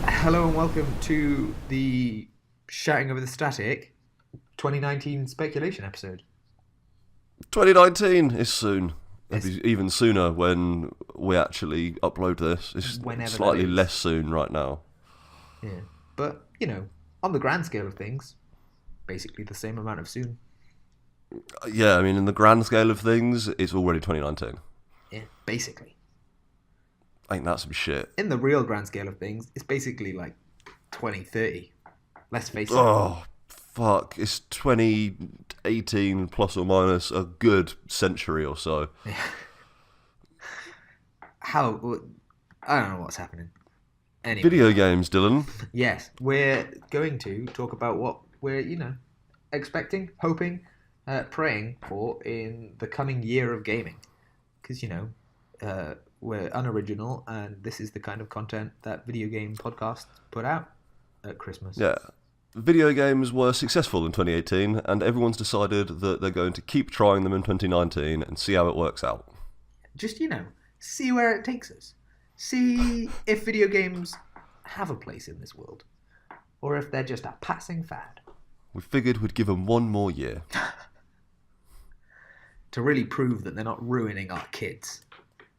Hello and welcome to the Shouting Over the Static 2019 speculation episode. 2019 is soon. It'll It's be even sooner when we actually upload this. It's whenever that slightly is. less soon right now. Yeah. But, on the grand scale of things, basically the same amount of soon. Yeah, I mean, in the grand scale of things, it's already 2019. Yeah, basically. Ain't that some shit? In the real grand scale of things, it's basically like 2030. Let's face it. Oh, fuck. It's 2018 plus or minus a good century or so. How... I don't know what's happening. Anyway. Video games, Dylan. Yes, we're going to talk about what we're, expecting, hoping, praying for in the coming year of gaming. Because, we're unoriginal and this is the kind of content that video game podcasts put out at Christmas. Yeah. Video games were successful in 2018, and everyone's decided that they're going to keep trying them in 2019 and see how it works out. Just, see where it takes us. See if video games have a place in this world. Or if they're just a passing fad. We figured we'd give them one more year. To really prove that they're not ruining our kids.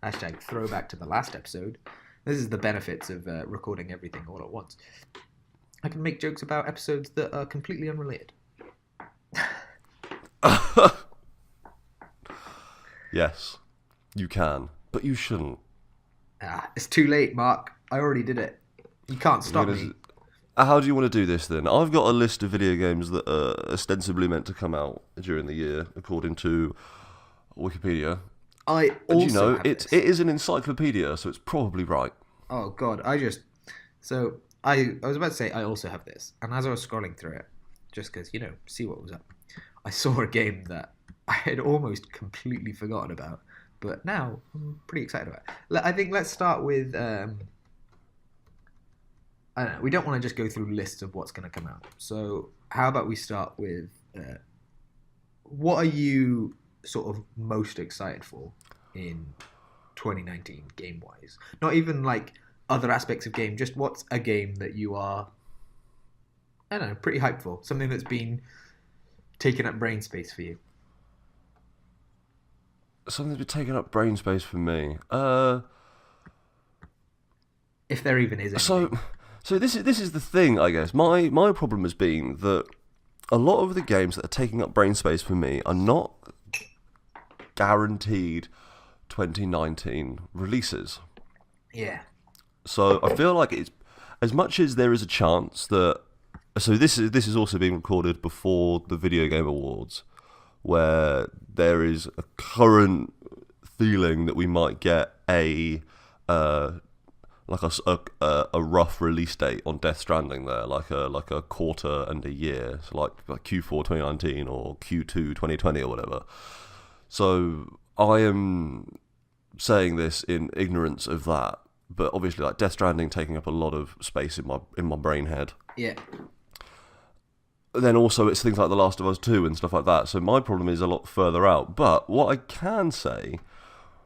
Hashtag throwback to the last episode. This is the benefits of recording everything all at once. I can make jokes about episodes that are completely unrelated. Yes, you can, but you shouldn't. It's too late, Mark. I already did it. You can't stop me. How do you want to do this then? I've got a list of video games that are ostensibly meant to come out during the year, according to Wikipedia. I And also have it this. is an encyclopedia, so it's probably right. Oh God, I was about to say I also have this, and as I was scrolling through it, just because see what was up, I saw a game that I had almost completely forgotten about, but now I'm pretty excited about. I think let's start with I don't know. We don't want to just go through lists of what's going to come out. So how about we start with what are you sort of most excited for in 2019 game wise? Not even like other aspects of game, just what's a game that you are, I don't know, pretty hyped for? Something that's been taking up brain space for you. Something that's been taking up brain space for me. If there even is anything. So this is the thing, I guess. My problem has been that a lot of the games that are taking up brain space for me are not guaranteed 2019 releases. Yeah. So I feel like it's as much as there is a chance that. So this is also being recorded before the Video Game Awards, where there is a current feeling that we might get a rough release date on Death Stranding there, like a quarter and a year, so like Q4 2019 or Q2 2020 or whatever. So I am saying this in ignorance of that, but obviously like Death Stranding taking up a lot of space in my brain head. Yeah. Then also it's things like The Last of Us 2 and stuff like that. So my problem is a lot further out. But what I can say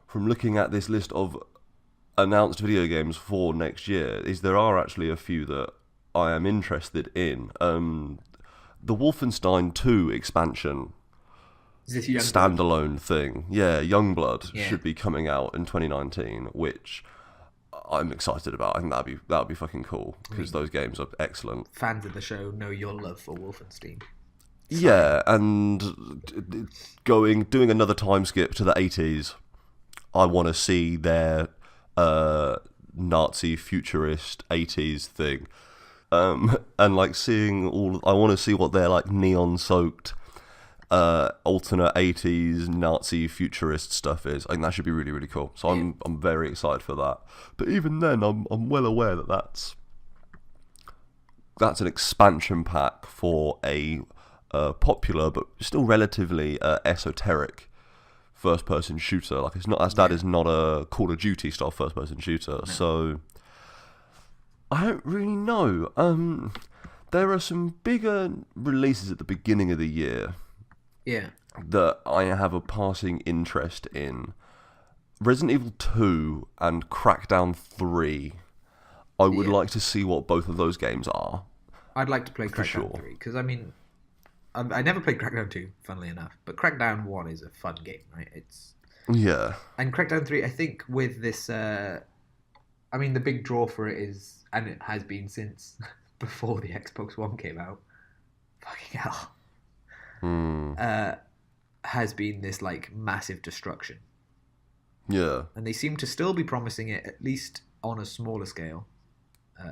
from looking at this list of announced video games for next year is there are actually a few that I am interested in. The Wolfenstein 2 expansion Is this young standalone thing, Youngblood Yeah. should be coming out in 2019, which I'm excited about. I think that'd be fucking cool because those games are excellent. fans of the show know your love for Wolfenstein? Yeah, and doing another time skip to the 80s. I want to see their Nazi futurist 80s thing, and like seeing I want to see what their like neon soaked alternate 80s Nazi futurist stuff is. I think that should be really, really cool. So I'm very excited for that. But even then, I'm well aware that that's an expansion pack for a popular but still relatively esoteric first-person shooter. Like that is not a Call of Duty style first-person shooter. No. So I don't really know. There are some bigger releases at the beginning of the year. Yeah. That I have a passing interest in. Resident Evil 2 and Crackdown 3 I would Yeah. like to see what both of those games are. I'd like to play For Crackdown sure. 3 because I mean, I never played Crackdown 2, funnily enough, but Crackdown 1 is a fun game, right? Yeah. And Crackdown 3, I think with this, I mean, the big draw for it is, and it has been since before the Xbox One came out. Fucking hell. Hmm. Has been this like massive destruction, Yeah. and they seem to still be promising it at least on a smaller scale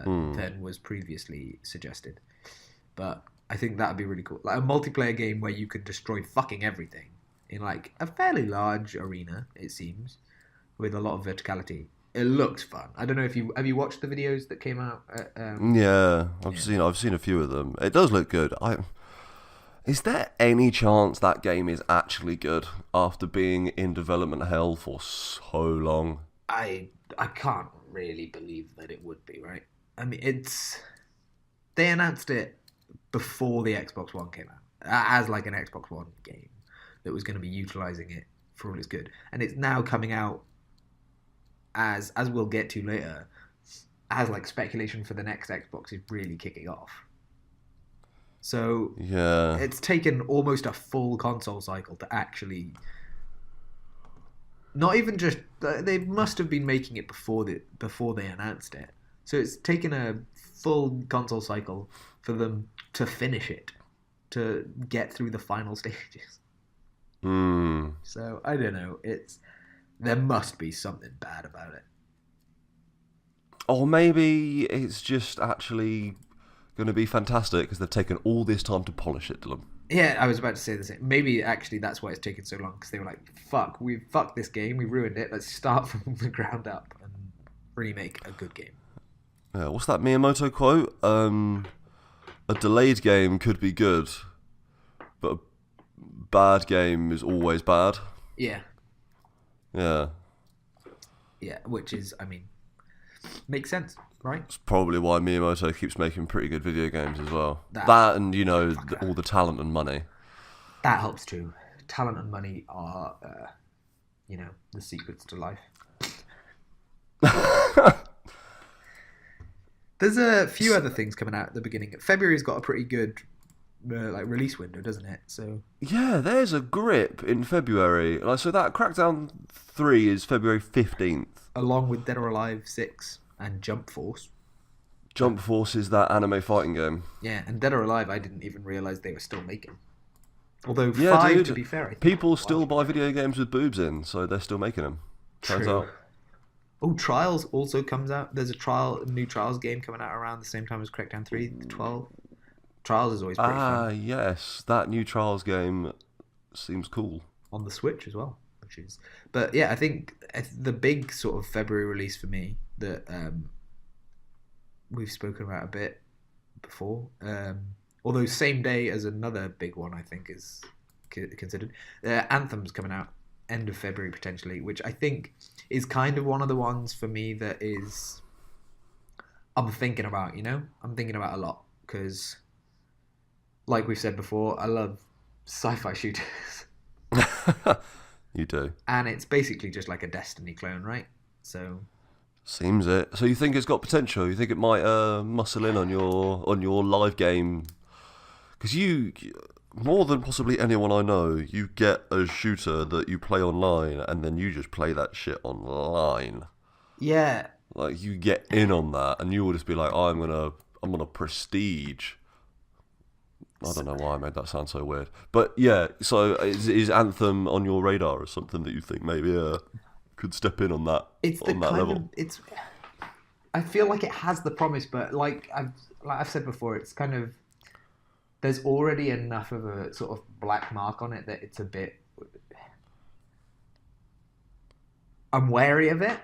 than was previously suggested. But I think that'd be really cool, like a multiplayer game where you could destroy fucking everything in like a fairly large arena. It seems with a lot of verticality. It looks fun. I don't know if you have you watched the videos that came out. Yeah. Yeah. I've seen a few of them. It does look good. Is there any chance that game is actually good after being in development hell for so long? I can't really believe that it would be, right. I mean, they announced it before the Xbox One came out as like an Xbox One game that was going to be utilizing it for all it's good, and it's now coming out as we'll get to later, as like speculation for the next Xbox is really kicking off. So Yeah. it's taken almost a full console cycle to actually not even just they must have been making it before they announced it. So it's taken a full console cycle for them to finish it, to get through the final stages. Hmm. So I don't know. There must be something bad about it. Or maybe it's just actually going to be fantastic because they've taken all this time to polish it, Dylan. Yeah, I was about to say the same. Maybe actually that's why it's taken so long because they were like, "Fuck, we fucked this game. We ruined it. Let's start from the ground up and remake a good game." Yeah, what's that Miyamoto quote? A delayed game could be good, but a bad game is always bad. Yeah, Yeah. yeah. Which is, I mean, makes sense, right? It's probably why Miyamoto keeps making pretty good video games as well. That That and, you know, fucker. all the talent and money. That helps too. Talent and money are, the secrets to life. There's a few other things coming out at the beginning. February's got a pretty good release window, doesn't it? So Yeah, there's a grip in February. Like, so that Crackdown 3 is February 15th. along with Dead or Alive 6 and Jump Force. Jump Force is that anime fighting game. Yeah, and Dead or Alive, I didn't even realize they were still making. Although Yeah, 5, dude. to be fair, I think People was. still buy video games with boobs in, so they're still making them. Turns True. out. Oh, Trials also comes out. There's a new Trials game coming out around the same time as Crackdown 3, the 12. Trials is always pretty fun. Yes. That new Trials game seems cool. On the Switch as well, But yeah, I think the big sort of February release for me that we've spoken about a bit before, although same day as another big one, I think is considered. Anthem's coming out end of February potentially, which I think is kind of one of the ones for me that is I'm thinking about. I'm thinking about a lot because, like we've said before, I love sci-fi shooters. You do. And it's basically just like a Destiny clone, right? So Seems it. So you think it's got potential? You think it might muscle in on your live game? Because you, more than possibly anyone I know, you get a shooter that you play online and then you just play that shit online. yeah, Like you get in on that and you will just be like, oh, I'm gonna prestige. I don't know why I made that sound so weird, but yeah. So is Anthem on your radar or something that you think maybe could step in on that it's the on that kind level? of it's. I feel like it has the promise, but like I've said before, it's kind of there's already enough of a sort of black mark on it that it's a bit. I'm wary of it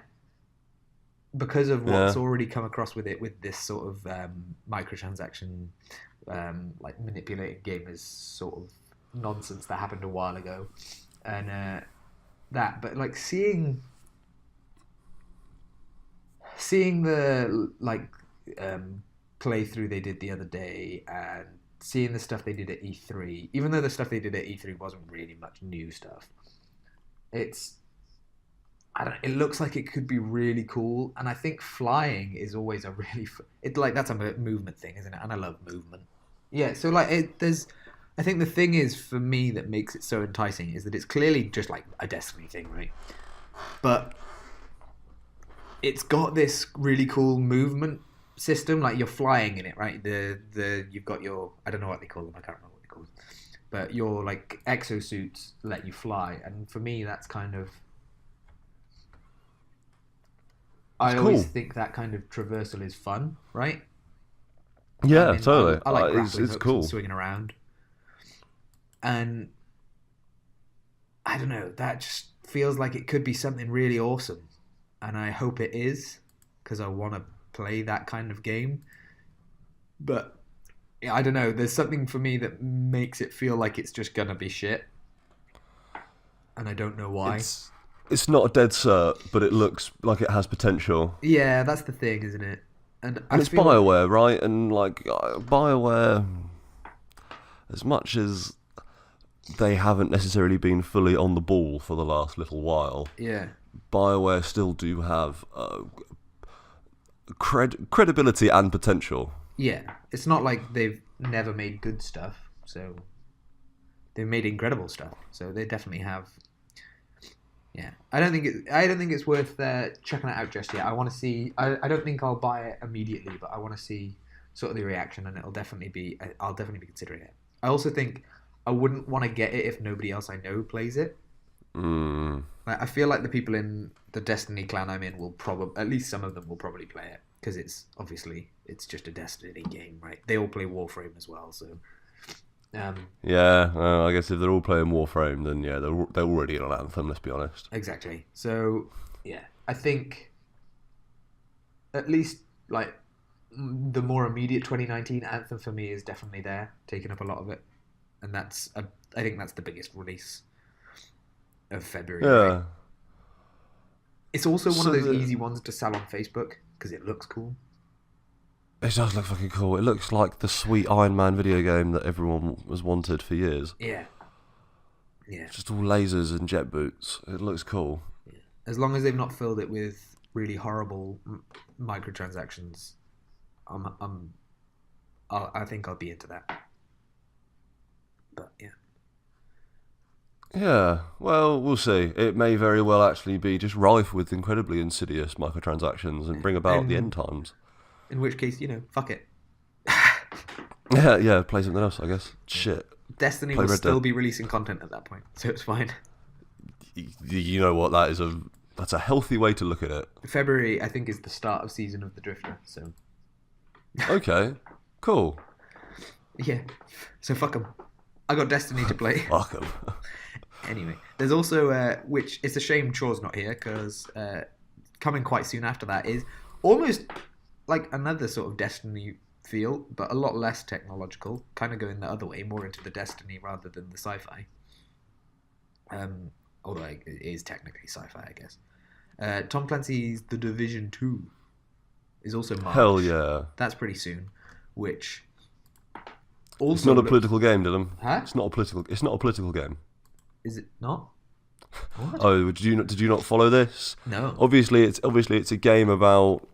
because of what's already come across with it, with this sort of microtransaction, like manipulated gamers sort of nonsense that happened a while ago, and but like seeing the playthrough they did the other day and seeing the stuff they did at E3, even though the stuff they did at E3 wasn't really much new stuff, it's I don't. It looks like it could be really cool, and I think flying is always a really. It like that's a movement thing, isn't it? And I love movement. Yeah. So like, there's. I think the thing is for me that makes it so enticing is that it's clearly just like a Destiny thing, right? But it's got this really cool movement system. Like you're flying in it, right? The you've got your I don't know what they call them. I can't remember what they call them. But your like exosuits let you fly, and for me that's kind of. I always cool. think that kind of traversal is fun, right? I Yeah, mean, totally. I like grappling It's hooks and cool. swinging around, and I don't know. That just feels like it could be something really awesome, and I hope it is because I want to play that kind of game. But yeah, I don't know. There's something for me that makes it feel like it's just gonna be shit, and I don't know why. It's not a dead cert, but it looks like it has potential. Yeah, that's the thing, isn't it? And I And it's feel BioWare, right? And like BioWare, as much as they haven't necessarily been fully on the ball for the last little while, yeah, BioWare still do have credibility and potential. yeah. It's not like they've never made good stuff, so they've made incredible stuff. So they definitely have. Yeah, I don't think it's worth checking it out just yet. I want to see. I don't think I'll buy it immediately, but I want to see sort of the reaction, and I'll definitely be considering it. I also think I wouldn't want to get it if nobody else I know plays it. Mm. Like, I feel like the people in the Destiny clan I'm in will probably, at least some of them will probably play it because it's just a Destiny game, right? They all play Warframe as well, so. Yeah, I guess if they're all playing Warframe, then yeah, they're already on Anthem. Let's be honest. Exactly. So yeah, I think at least like the more immediate 2019 Anthem for me is definitely there, taking up a lot of it, and I think that's the biggest release of February. Yeah. Right? It's also one So of those easy ones to sell on Facebook because it looks cool. It does look fucking cool. It looks like the sweet Iron Man video game that everyone has wanted for years. Yeah. Yeah. Just all lasers and jet boots. It looks cool. Yeah. As long as they've not filled it with really horrible microtransactions, I think I'll be into that. But yeah. Yeah, well, we'll see. It may very well actually be just rife with incredibly insidious microtransactions and bring about the end times. In which case, fuck it. Yeah, play something else, I guess. Shit. Destiny will still be releasing content at that point, so it's fine. You know what? That's a healthy way to look at it. February, I think, is the start of Season of the Drifter, so... Okay, cool. Yeah, so fuck them. I got Destiny to play. Fuck them. Anyway, there's also, which it's a shame Troy's not here, because coming quite soon after that is almost like another sort of Destiny feel, but a lot less technological, kind of going the other way, more into the Destiny rather than the sci-fi. Although it is technically sci-fi, I guess. Tom Clancy's The Division 2 is also March. Hell yeah. That's pretty soon, which also... It's not a political game, Dylan. Huh? It's not a political game. Is it not? What? Oh, did you not follow this? No. Obviously it's a game about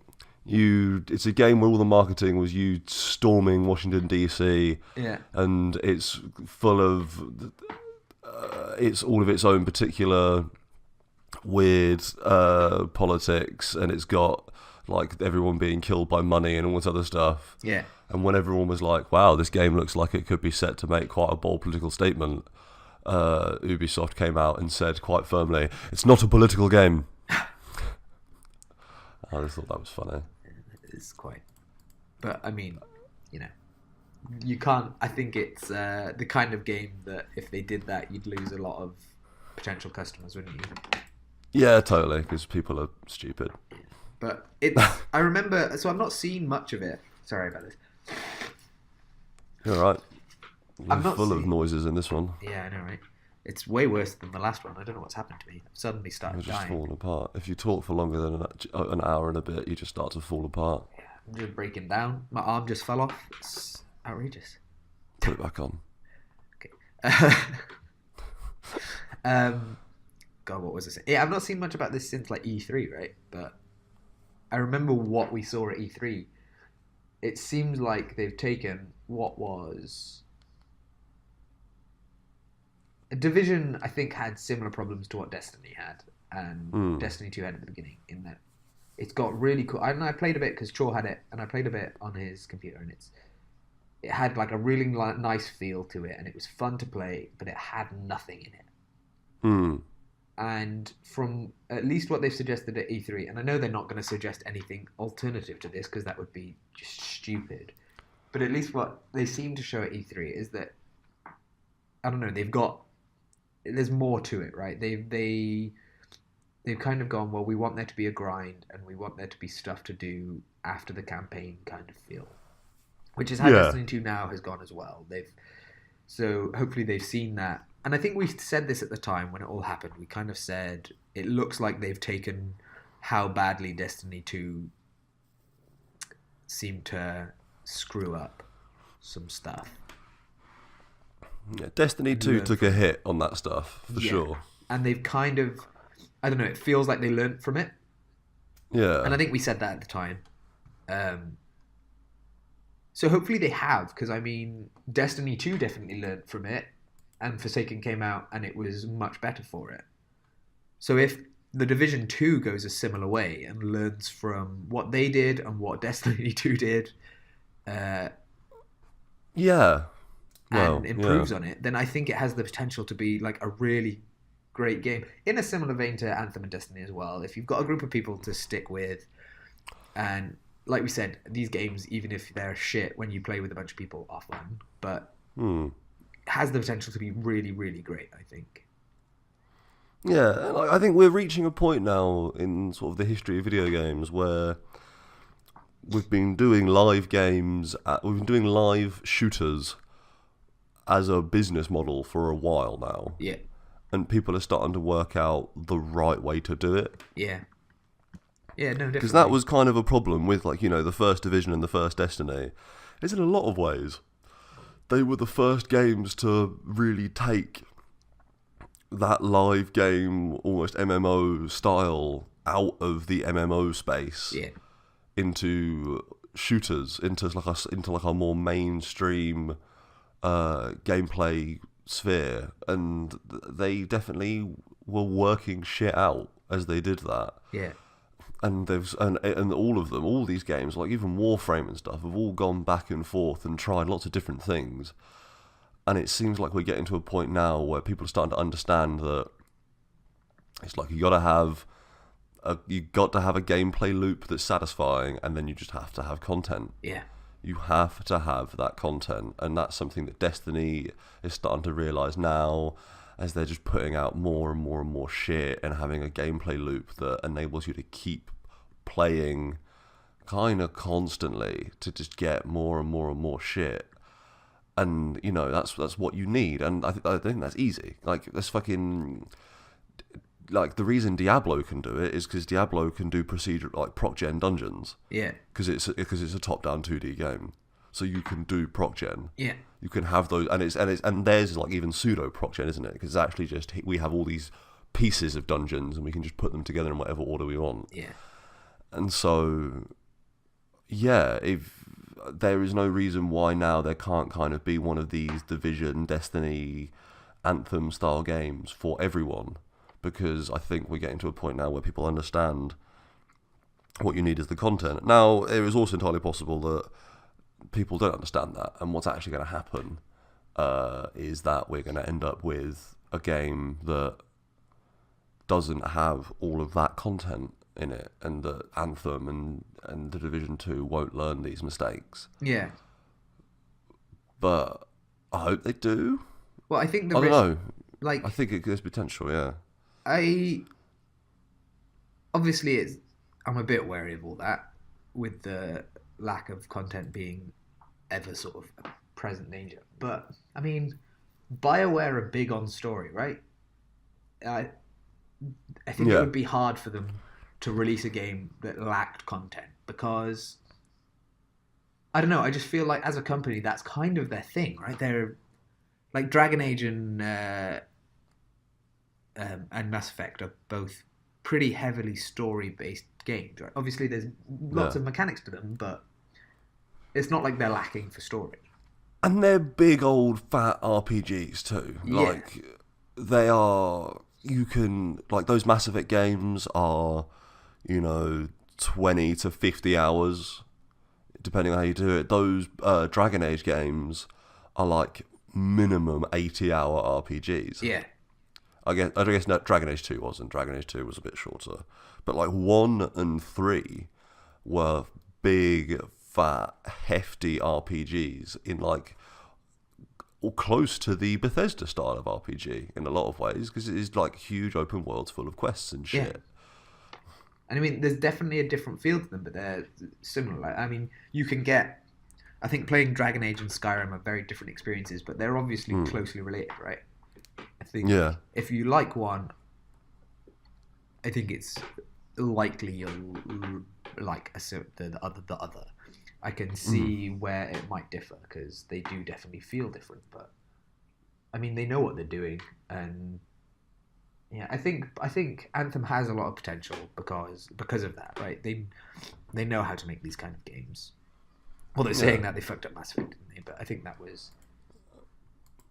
you. It's a game where all the marketing was you storming Washington DC. Yeah. And it's full of it's all of its own particular weird politics, and it's got like everyone being killed by money and all this other stuff. Yeah. And when everyone was like, "Wow, this game looks like it could be set to make quite a bold political statement," Ubisoft came out and said quite firmly, "It's not a political game." I just thought that was funny. It's quite, but I mean, you can't. I think it's the kind of game that if they did that, you'd lose a lot of potential customers, wouldn't you? Yeah, totally, because people are stupid. But it's. I remember. So I've not seen much of it. Sorry about this. You're right. I'm not full of noises in this one. Yeah, I know, right? It's way worse than the last one. I don't know what's happened to me. I've suddenly started It's just dying. falling apart. If you talk for longer than an hour and a bit, you just start to fall apart. Yeah, I'm just breaking down. My arm just fell off. It's outrageous. Put it back on. Okay. God, what was this? Yeah, I've not seen much about this since like E3, right? But I remember what we saw at E3. It seems like they've taken what was Division. I think had similar problems to what Destiny had, and Destiny 2 had at the beginning. In that, it's got really cool. I played a bit because Chor had it, and I played a bit on his computer, and it had like a really nice feel to it, and it was fun to play, but it had nothing in it. And from at least what they've suggested at E3, and I know they're not going to suggest anything alternative to this because that would be just stupid, but at least what they seem to show at E3 is that, I don't know, there's more to it, right? They've kind of gone, well, we want there to be a grind and we want there to be stuff to do after the campaign kind of feel, which is how Destiny 2 now has gone as well. So hopefully they've seen that. And I think we said this at the time when it all happened. We kind of said it looks like they've taken how badly Destiny 2 seemed to screw up some stuff. Yeah, Destiny 2 took a hit on that stuff, for sure. And they've kind of, I don't know, it feels like they learnt from it. Yeah. And I think we said that at the time. So hopefully they have, because I mean, Destiny 2 definitely learnt from it, and Forsaken came out and it was much better for it. So if the Division 2 goes a similar way and learns from what they did and what Destiny 2 did, and improves on it, then I think it has the potential to be like a really great game. In a similar vein to Anthem and Destiny as well. If you've got a group of people to stick with, and like we said, these games, even if they're shit when you play with a bunch of people, are fun, but has the potential to be really, really great, I think. Yeah, I think we're reaching a point now in sort of the history of video games where we've been doing live games, we've been doing live shooters as a business model for a while now. Yeah. And people are starting to work out the right way to do it. Yeah. Yeah, no, definitely. Because that was kind of a problem with, like, you know, the first Division and the first Destiny. Is in a lot of ways, they were the first games to really take that live game, almost MMO style, out of the MMO space into shooters, into like a more mainstream gameplay sphere, and they definitely were working shit out as they did that. Yeah. And all of them, all these games, like even Warframe and stuff, have all gone back and forth and tried lots of different things. And it seems like we're getting to a point now where people are starting to understand that it's like you got to have a gameplay loop that's satisfying, and then you just have to have content. Yeah. You have to have that content, and that's something that Destiny is starting to realise now, as they're just putting out more and more and more shit and having a gameplay loop that enables you to keep playing kind of constantly to just get more and more and more shit. And, you know, that's what you need, and I think that's easy. Like, that's fucking... Like, the reason Diablo can do it is because Diablo can do procedural, like, proc-gen dungeons. Yeah. Because it's a top-down 2D game. So you can do proc-gen. Yeah. You can have those, and theirs is like even pseudo proc-gen, isn't it? Because it's actually just, we have all these pieces of dungeons and we can just put them together in whatever order we want. Yeah. And so, yeah, if there is no reason why now there can't kind of be one of these Division, Destiny, Anthem style games for everyone, because I think we're getting to a point now where people understand what you need is the content. Now, it is also entirely possible that people don't understand that, and what's actually going to happen is that we're going to end up with a game that doesn't have all of that content in it, and that Anthem and the Division 2 won't learn these mistakes. Yeah. But I hope they do. Well, I think I don't know. Like, I think there's potential, yeah. Obviously, I'm a bit wary of all that, with the lack of content being ever sort of a present danger. But, I mean, BioWare are big on story, right? I think it would be hard for them to release a game that lacked content, because, I don't know, I just feel like as a company, that's kind of their thing, right? They're like Dragon Age and and Mass Effect are both pretty heavily story-based games. Right? Obviously, there's lots of mechanics to them, but it's not like they're lacking for story. And they're big old fat RPGs too. Yeah. Like they are. You can like those Mass Effect games are, 20 to 50 hours, depending on how you do it. Those Dragon Age games are like minimum 80-hour RPGs. Yeah. I guess no, Dragon Age 2 wasn't. Dragon Age 2 was a bit shorter. But like 1 and 3 were big, fat, hefty RPGs in like or close to the Bethesda style of RPG in a lot of ways, because it is like huge open worlds full of quests and shit. Yeah. And I mean, there's definitely a different feel to them, but they're similar. Like, I mean, you can get... I think playing Dragon Age and Skyrim are very different experiences, but they're obviously closely related, right? I think if you like one, I think it's likely you'll like the other. I can see where it might differ, because they do definitely feel different, but I mean, they know what they're doing, and yeah, I think Anthem has a lot of potential because of that, right? They know how to make these kind of games. Well, they're saying that they fucked up Mass Effect, didn't they? But I think that was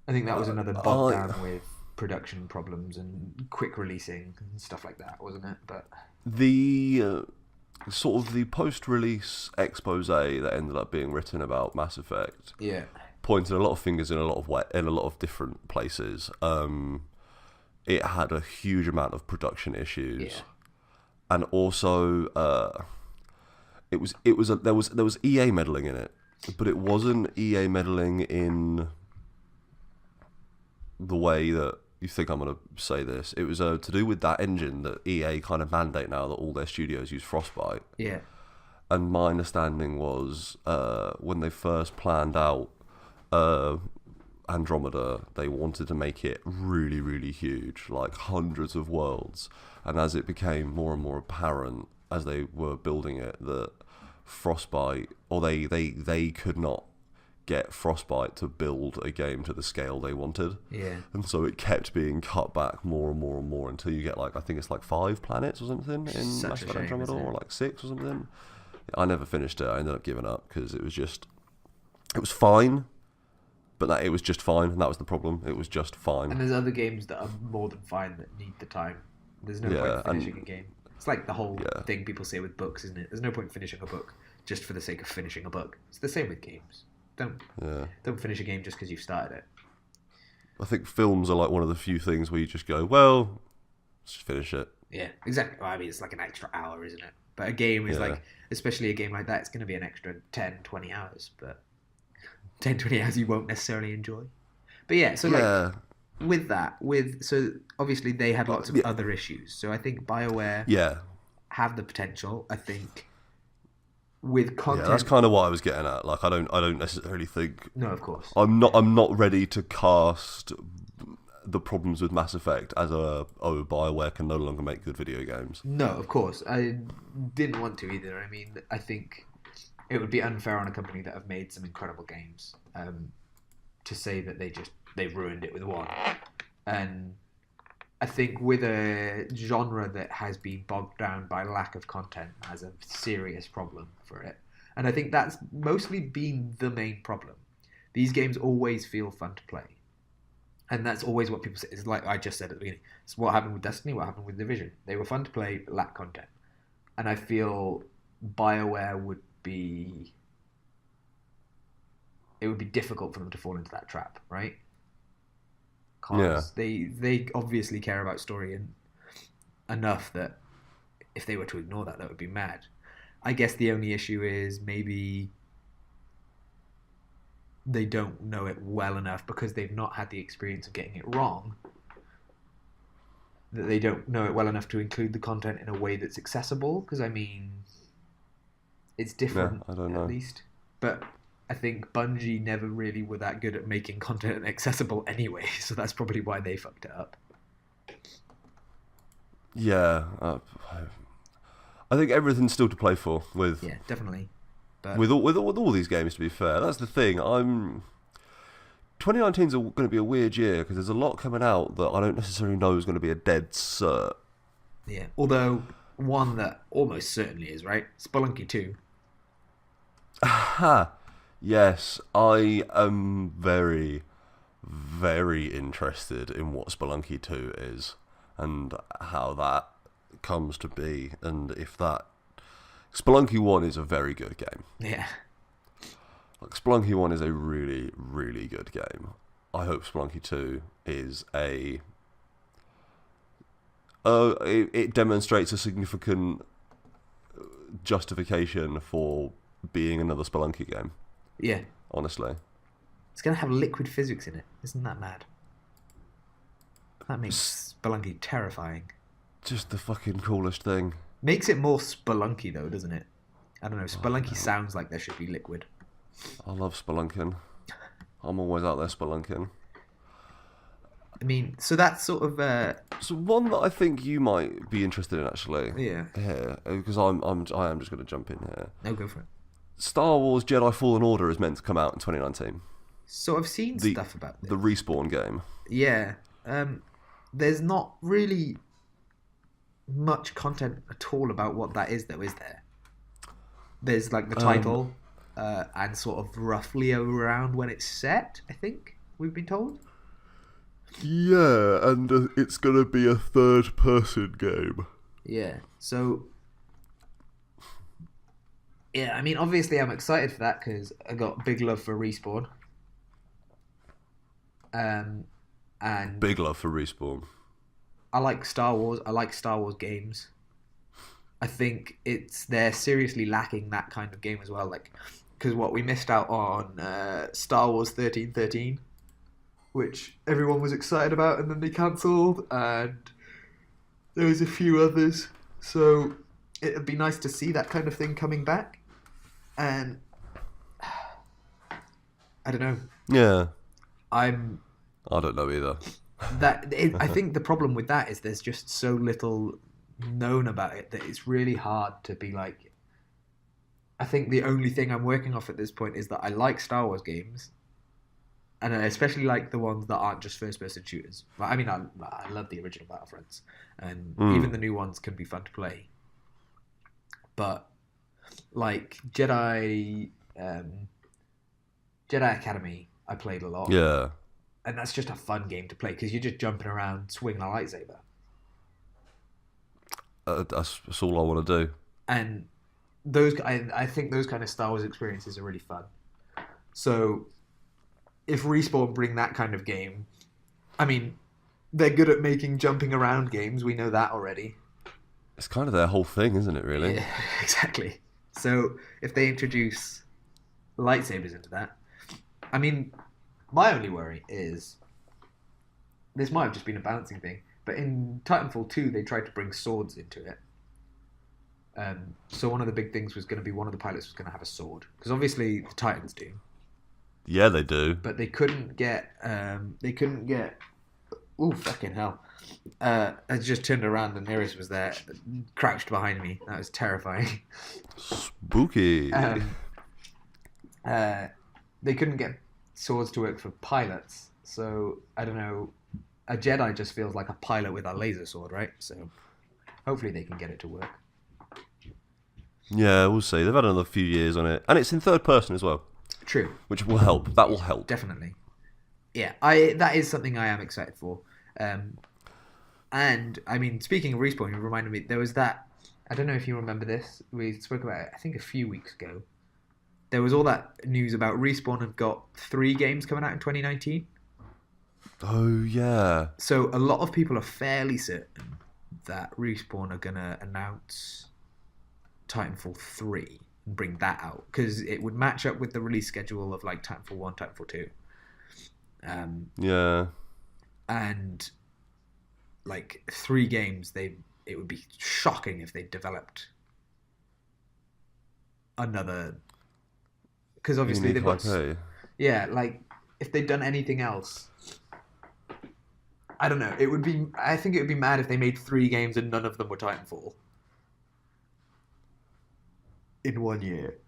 another bog down with production problems and quick releasing and stuff like that, wasn't it? But the sort of the post-release expose that ended up being written about Mass Effect, pointed a lot of fingers in a lot of different places. It had a huge amount of production issues, and also there was EA meddling in it, but it wasn't EA meddling in the way that you think I'm going to say this. It was to do with that engine that EA kind of mandate now that all their studios use Frostbite. Yeah. And my understanding was when they first planned out Andromeda, they wanted to make it really, really huge, like hundreds of worlds. And as it became more and more apparent as they were building it that Frostbite, or they could not get Frostbite to build a game to the scale they wanted. Yeah. And so it kept being cut back more and more and more until you get like, I think it's like 5 planets or something in Mass Effect Andromeda, or like 6 or something. I never finished it. I ended up giving up because it was fine, but it was just fine, and that was the problem. It was just fine. And there's other games that are more than fine that need the time. There's no point finishing a game. It's like the whole thing people say with books, isn't it? There's no point finishing a book just for the sake of finishing a book. It's the same with games. Don't finish a game just because you've started it. I think films are like one of the few things where you just go, well, let's just finish it. Yeah, exactly. Well, I mean, it's like an extra hour, isn't it? But a game is like, especially a game like that, it's going to be an extra 10, 20 hours. But 10, 20 hours you won't necessarily enjoy. But yeah, so like with that, so obviously they had lots of other issues. So I think BioWare have the potential. I think with content, that's kind of what I was getting at. Like, I don't necessarily think. No, of course. I'm not ready to cast the problems with Mass Effect as BioWare can no longer make good video games. No, of course. I didn't want to either. I mean, I think it would be unfair on a company that have made some incredible games to say that they ruined it with one. And I think with a genre that has been bogged down by lack of content as a serious problem for it, and I think that's mostly been the main problem. These games always feel fun to play. And that's always what people say. It's like I just said at the beginning. It's what happened with Destiny, what happened with Division. They were fun to play, but lacked content. And I feel BioWare would be... It would be difficult for them to fall into that trap, right? Because they obviously care about story enough that if they were to ignore that would be mad. I guess the only issue is maybe they don't know it well enough because they've not had the experience of getting it wrong, that they don't know it well enough to include the content in a way that's accessible. Because I mean, it's different, I don't know. At least. But I think Bungie never really were that good at making content accessible anyway, so that's probably why they fucked it up. Yeah, I think everything's still to play for with. Yeah, definitely. But with all these games, to be fair, that's the thing. 2019 is going to be a weird year because there's a lot coming out that I don't necessarily know is going to be a dead cert. Yeah. Although one that almost certainly is, right? Spelunky 2. Ha! Yes, I am very, very interested in what Spelunky 2 is and how that comes to be, and if that... Spelunky 1 is a very good game. Yeah. Like, Spelunky 1 is a really, really good game. I hope Spelunky 2 is a... it demonstrates a significant justification for being another Spelunky game. Yeah. Honestly. It's going to have liquid physics in it. Isn't that mad? That makes Spelunky terrifying. Just the fucking coolest thing. Makes it more Spelunky, though, doesn't it? I don't know. Spelunky sounds like there should be liquid. I love spelunking. I'm always out there spelunking. I mean, so that's sort of... So one that I think you might be interested in, actually. Yeah. Here, because I am just going to jump in here. No, go for it. Star Wars Jedi Fallen Order is meant to come out in 2019. So I've seen stuff about this. The Respawn game. Yeah. There's not really much content at all about what that is, though, is there? There's like the title and sort of roughly around when it's set, I think we've been told. Yeah, and it's going to be a third-person game. Yeah, so... Yeah, I mean, obviously I'm excited for that because I got big love for Respawn. And Big love for Respawn. I like Star Wars. I like Star Wars games. I think they're seriously lacking that kind of game as well. Like, because what we missed out on Star Wars 1313, which everyone was excited about, and then they cancelled, and there was a few others. So it'd be nice to see that kind of thing coming back. And I don't know. Yeah. I don't know either. I think the problem with that is there's just so little known about it that it's really hard to be like... I think the only thing I'm working off at this point is that I like Star Wars games, and I especially like the ones that aren't just first-person shooters. I mean, I love the original Battlefronts, and even the new ones can be fun to play. But like Jedi Academy, I played a lot. Yeah. And that's just a fun game to play because you're just jumping around swinging a lightsaber. That's all I want to do. And I think those kind of Star Wars experiences are really fun. So if Respawn bring that kind of game, I mean, they're good at making jumping around games. We know that already. It's kind of their whole thing, isn't it, really? Yeah, exactly. So if they introduce lightsabers into that, I mean... My only worry is, this might have just been a balancing thing, but in Titanfall 2, they tried to bring swords into it. So one of the big things was going to be one of the pilots was going to have a sword. Because obviously the Titans do. Yeah, they do. But they couldn't get... Oh, fucking hell. I just turned around and Neris was there, crouched behind me. That was terrifying. Spooky. They couldn't get swords to work for pilots, so I don't know. A Jedi just feels like a pilot with a laser sword, right? So hopefully they can get it to work. Yeah, we'll see. They've had another few years on it, and it's in third person as well. True. Which will help. That will help. Definitely. Yeah, that is something I am excited for. And I mean, speaking of Respawn, you reminded me there was that. I don't know if you remember this. We spoke about it, I think, a few weeks ago. There was all that news about Respawn have got 3 games coming out in 2019. Oh, yeah. So a lot of people are fairly certain that Respawn are going to announce Titanfall 3 and bring that out. Because it would match up with the release schedule of like Titanfall 1, Titanfall 2. Yeah. And like 3 games, it would be shocking if they developed another... Because obviously they've got... Yeah, like, if they'd done anything else... I don't know. I think it would be mad if they made 3 games and none of them were Titanfall. In 1 year.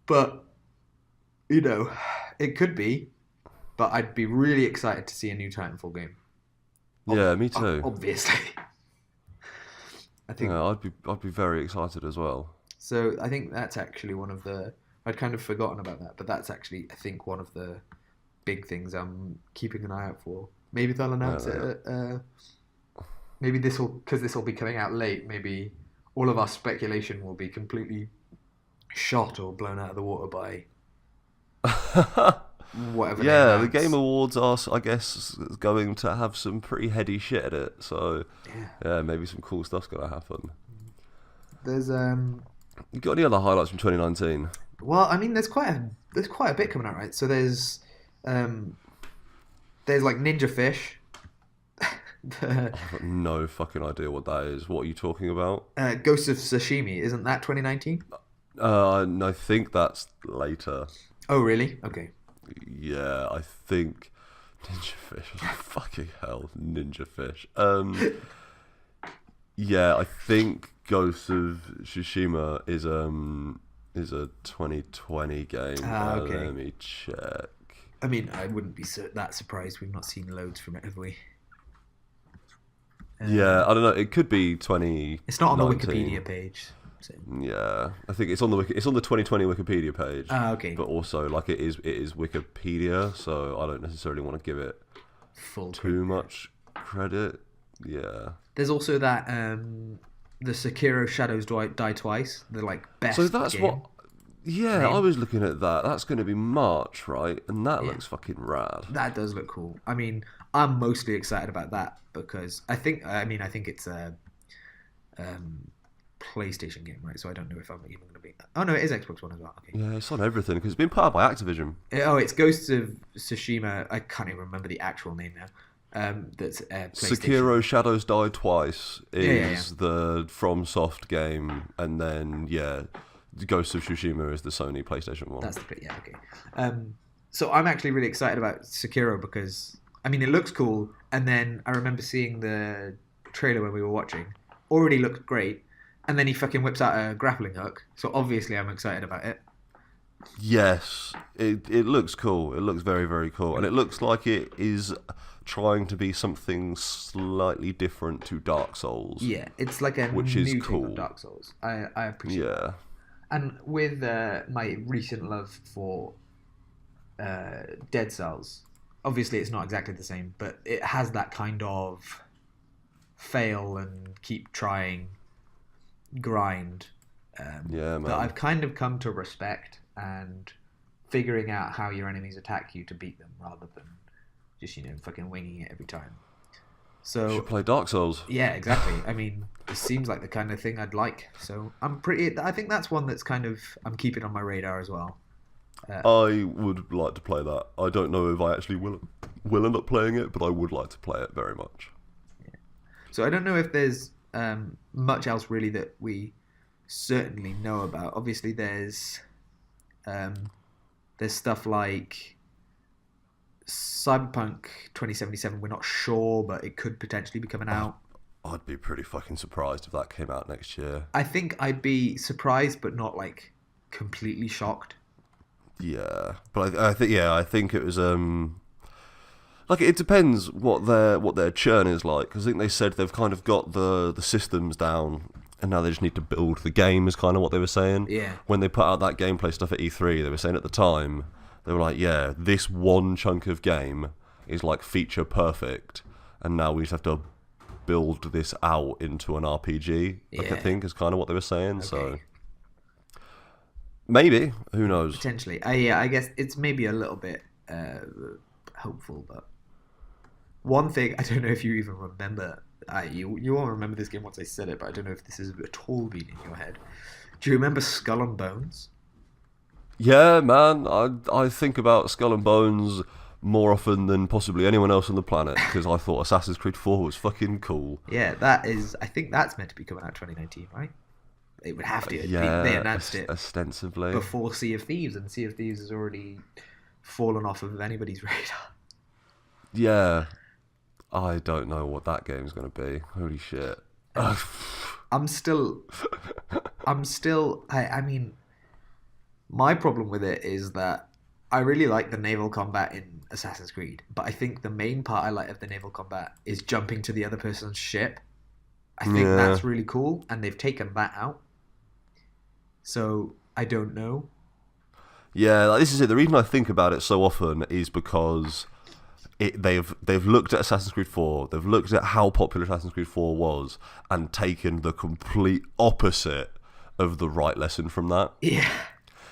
But, you know, it could be. but I'd be really excited to see a new Titanfall game. Yeah, me too. Obviously. I think Yeah, I'd be very excited as well. so. I think that's actually one of the. I'd kind of forgotten about that, but that's actually I think one of the big things I'm keeping an eye out for. Maybe they'll announce it. Maybe this will be coming out late. Maybe all of our speculation will be completely shot or blown out of the water by whatever. Yeah, they the Game announce. Awards are, I guess, going to have some pretty heady shit at it. So, Yeah. yeah, maybe some cool stuff's going to happen. There's You got any other highlights from 2019? well, I mean, there's quite a bit coming out, right? So there's like Ninja Fish. I've got no fucking idea what that is. What are you talking about? Ghost of Sashimi, isn't that 2019? I think that's later. Oh, really? Okay. Yeah, I think Ninja Fish. Fucking hell, Ninja Fish. Yeah, I think Ghost of Tsushima is a 2020 game. Okay. Let me check. I mean, I wouldn't be that surprised. We've not seen loads from it, have we? Yeah, I don't know. It could be 20. It's not on the Wikipedia page. So. Yeah, I think it's on the it's on the 2020 Wikipedia page. Okay. But also, like, it is Wikipedia, so I don't necessarily want to give it Full too much credit. Yeah. There's also that the Sekiro Shadows Die Twice, the like best. So that's game. what. Yeah, Name. I was looking at that. That's going to be March, right? And that Yeah. looks fucking rad. That does look cool. I mean, I'm mostly excited about that because I think it's a PlayStation game, right? So I don't know if I'm even going to be. Oh no, it is Xbox One as well. Okay. Yeah, it's on everything because it's been powered by Activision. Oh, it's Ghosts of Tsushima. I can't even remember the actual name now. That's PlayStation. Sekiro Shadows Die Twice is Yeah. the FromSoft game, and then Ghost of Tsushima is the Sony PlayStation one. That's the yeah, okay. So I'm actually really excited about Sekiro because I mean it looks cool, and then I remember seeing the trailer when we were watching. Already looked great, and then he fucking whips out a grappling hook. So obviously I'm excited about it. Yes, it looks cool. It looks very, very cool, and it looks like it is trying to be something slightly different to Dark Souls. Yeah, it's like a Which new is take cool. on Dark Souls. I appreciate Yeah. that. And with my recent love for Dead Cells, obviously it's not exactly the same, but it has that kind of fail and keep trying grind Yeah, man. that I've kind of come to respect, and figuring out how your enemies attack you to beat them rather than just fucking winging it every time. So Should play Dark Souls. yeah, exactly. I mean, it seems like the kind of thing I'd like. So I think that's one that's kind of I'm keeping on my radar as well. I would like to play that. I don't know if I actually will end up playing it, but I would like to play it very much. So I don't know if there's much else really that we certainly know about. Obviously, there's stuff like Cyberpunk 2077. We're not sure, but it could potentially be coming out. I'd be pretty fucking surprised if that came out next year. I think I'd be surprised, but not like completely shocked. Yeah, but I think it was like it depends what their churn is like. 'Cause I think they said they've kind of got the systems down, and now they just need to build the game. Is kind of what they were saying. Yeah. When they put out that gameplay stuff at E3, they were saying at the time they were like, yeah, this one chunk of game is like feature perfect, and now we just have to build this out into an RPG. Like, I Yeah. think is kind of what they were saying. So. Okay. Maybe, who knows? Potentially. Yeah, I guess it's maybe a little bit hopeful, but one thing I don't know if you even remember. You won't remember this game once I said it, but I don't know if this is at all been in your head. Do you remember Skull and Bones? Yeah, man, I think about Skull and Bones more often than possibly anyone else on the planet because I thought Assassin's Creed 4 was fucking cool. Yeah, that is. I think that's meant to be coming out 2019, right? It would have to. Yeah, They announced it ostensibly before Sea of Thieves, and Sea of Thieves has already fallen off of anybody's radar. Yeah, I don't know what that game's gonna be. Holy shit! I'm still. I mean, my problem with it is that I really like the naval combat in Assassin's Creed, but I think the main part I like of the naval combat is jumping to the other person's ship. I think Yeah. that's really cool, and they've taken that out. So I don't know. Yeah, like, this is it. The reason I think about it so often is because they've looked at Assassin's Creed 4, they've looked at how popular Assassin's Creed 4 was, and taken the complete opposite of the right lesson from that. Yeah.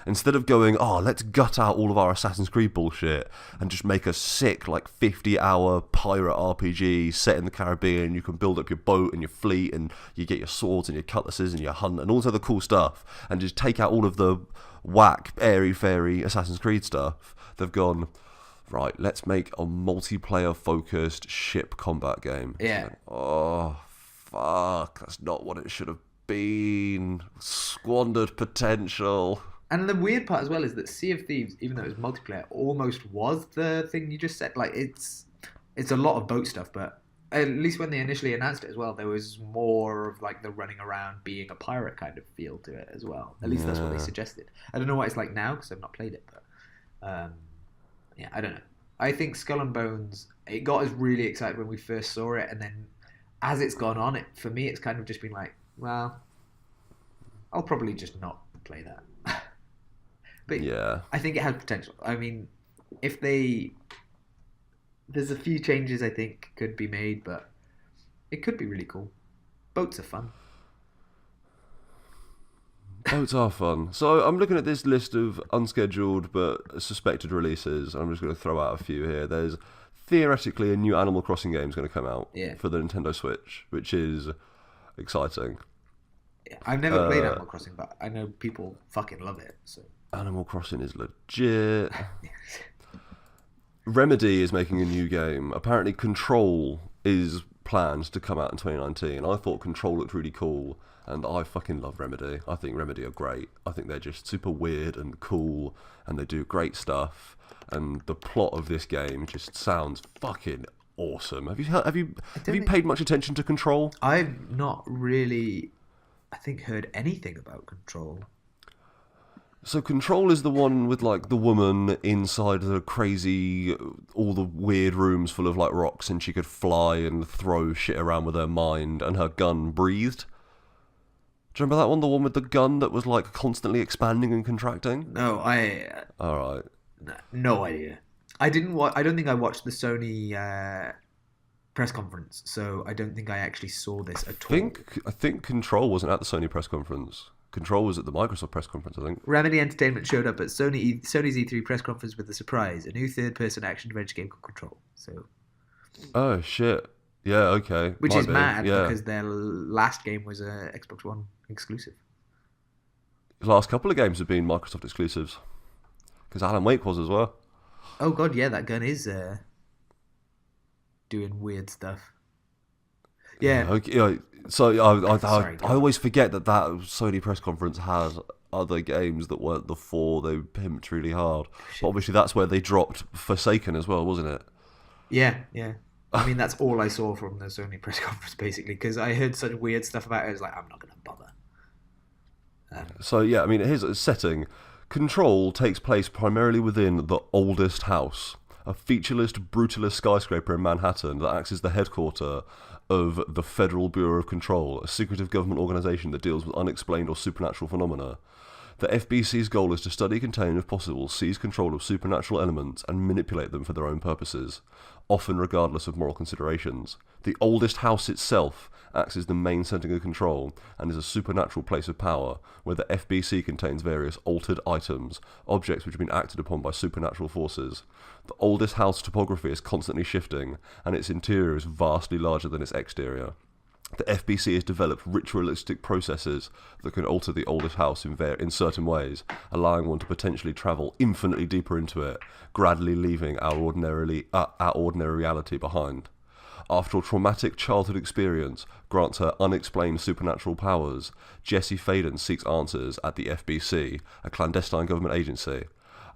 Instead of going, oh, let's gut out all of our Assassin's Creed bullshit and just make a sick, like, 50-hour pirate RPG set in the Caribbean. You can build up your boat and your fleet, and you get your swords and your cutlasses and your hunt and all this other cool stuff, and just take out all of the whack, airy-fairy Assassin's Creed stuff. They've gone, right, let's make a multiplayer-focused ship combat game. Yeah. Oh, fuck, that's not what it should have been. Squandered potential. And the weird part as well is that Sea of Thieves, even though it was multiplayer, almost was the thing you just said. Like, it's a lot of boat stuff, but at least when they initially announced it as well, there was more of like the running around being a pirate kind of feel to it as well. At least that's what they suggested. I don't know what it's like now because I've not played it, but yeah, I don't know. I think Skull and Bones, it got us really excited when we first saw it, and then as it's gone on, for me, it's kind of just been like, well, I'll probably just not play that. But yeah, I think it has potential. I mean, there's a few changes I think could be made, but it could be really cool. Boats are fun. Boats are fun. So I'm looking at this list of unscheduled but suspected releases. I'm just going to throw out a few here. There's theoretically a new Animal Crossing game is going to come out for the Nintendo Switch, which is exciting. Yeah, I've never played Animal Crossing, but I know people fucking love it. So Animal Crossing is legit. Remedy is making a new game. Apparently Control is planned to come out in 2019. I thought Control looked really cool, and I fucking love Remedy. I think Remedy are great. I think they're just super weird and cool, and they do great stuff. And the plot of this game just sounds fucking awesome. Have you paid much attention to Control? I've not really, I think, heard anything about Control. So Control is the one with like the woman inside the crazy, all the weird rooms full of like rocks, and she could fly and throw shit around with her mind, and her gun breathed. Do you remember that one? The one with the gun that was like constantly expanding and contracting? No, All right. No idea. I don't think I watched the Sony press conference, so I don't think I actually saw this at all. I think Control wasn't at the Sony press conference. Control was at the Microsoft press conference, I think. Remedy Entertainment showed up at Sony's E3 press conference with a surprise, a new third-person action-adventure game called Control. So, oh shit, yeah, okay. Which is mad yeah. because their last game was a Xbox One exclusive. The last couple of games have been Microsoft exclusives, because Alan Wake was as well. Oh god, yeah, that gun is doing weird stuff. Yeah. Okay, so I always forget that Sony press conference has other games that weren't the four they pimped really hard. But obviously that's where they dropped Forsaken as well, wasn't it? Yeah. I mean, that's all I saw from the Sony press conference, basically, because I heard such weird stuff about it. I was like, I'm not going to bother. So, yeah, I mean, here's a setting. Control takes place primarily within the Oldest House, a featureless, brutalist skyscraper in Manhattan that acts as the headquarters of the Federal Bureau of Control, a secretive government organisation that deals with unexplained or supernatural phenomena. The FBC's goal is to study, contain, if possible, seize control of supernatural elements and manipulate them for their own purposes, often regardless of moral considerations. The Oldest House itself acts as the main centre of control and is a supernatural place of power, where the FBC contains various altered items, objects which have been acted upon by supernatural forces. The Oldest House topography is constantly shifting, and its interior is vastly larger than its exterior. The FBC has developed ritualistic processes that can alter the Oldest House in certain ways, allowing one to potentially travel infinitely deeper into it, gradually leaving our ordinary reality behind. After a traumatic childhood experience grants her unexplained supernatural powers, Jessie Faden seeks answers at the FBC, a clandestine government agency.